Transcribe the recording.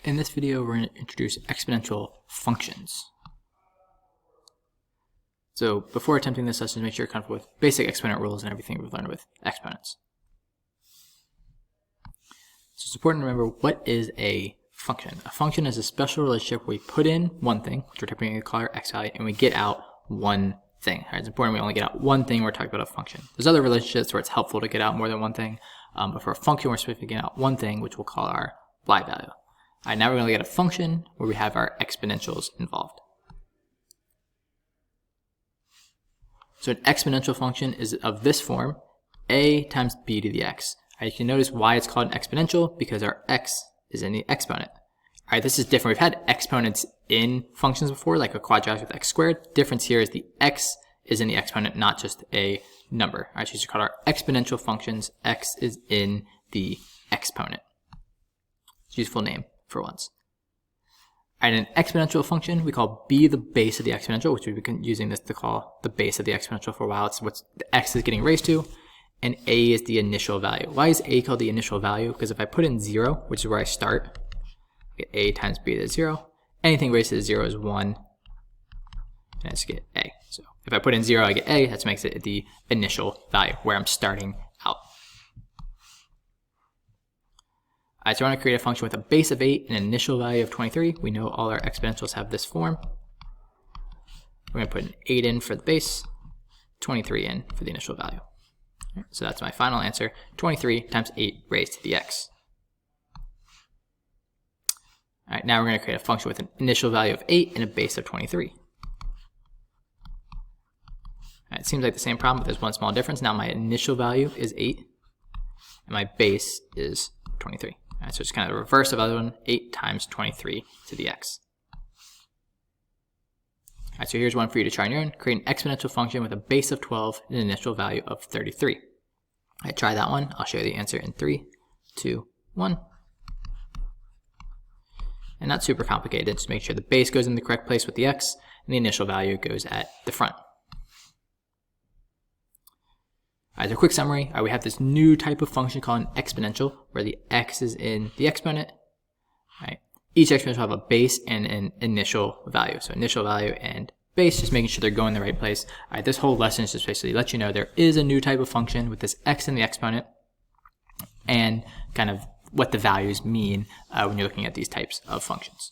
In this video, we're going to introduce exponential functions. So before attempting this lesson, make sure you're comfortable with basic exponent rules and everything we've learned with exponents. So it's important to remember, what is a function? A function is a special relationship where we put in one thing, which we're typically going to call our x value, and we get out one thing. All right, it's important we only get out one thing when we're talking about a function. There's other relationships where it's helpful to get out more than one thing, but for a function, we're supposed to get out one thing, which we'll call our y value. All right, now we're going to get a function where we have our exponentials involved. So an exponential function is of this form, a times b to the x. All right, you can notice why it's called an exponential, because our x is in the exponent. All right, this is different. We've had exponents in functions before, like a quadratic with x squared. Difference here is the x is in the exponent, not just a number. All right, so these are called our exponential functions. X is in the exponent. It's a useful name for once. All right, an exponential function we call b the base of the exponential, which we've been using this to call the base of the exponential for a while. It's what the x is getting raised to, and a is the initial value. Why is a called the initial value? Because if I put in 0, which is where I start, I get a times b to 0. Anything raised to 0 is 1, and I just get a. So if I put in 0, I get a. That makes it the initial value, where I'm starting out. All right, so I want to create a function with a base of 8 and an initial value of 23. We know all our exponentials have this form. We're going to put an 8 in for the base, 23 in for the initial value. Right, so that's my final answer, 23 times 8 raised to the x. All right, now we're going to create a function with an initial value of 8 and a base of 23. All right, it seems like the same problem, but there's one small difference. Now my initial value is 8, and my base is 23. All right, so it's kind of the reverse of the other one, 8 times 23 to the x. All right, so here's one for you to try on your own. Create an exponential function with a base of 12 and an initial value of 33. All right, try that one. I'll show you the answer in 3, 2, 1. And not super complicated. Just make sure the base goes in the correct place with the x, and the initial value goes at the front. All right, so a quick summary. We have this new type of function called an exponential, where the x is in the exponent. All right. Each exponential will have a base and an initial value. So initial value and base, just making sure they're going the right place. All right, this whole lesson is just basically let you know there is a new type of function with this x in the exponent, and kind of what the values mean when you're looking at these types of functions.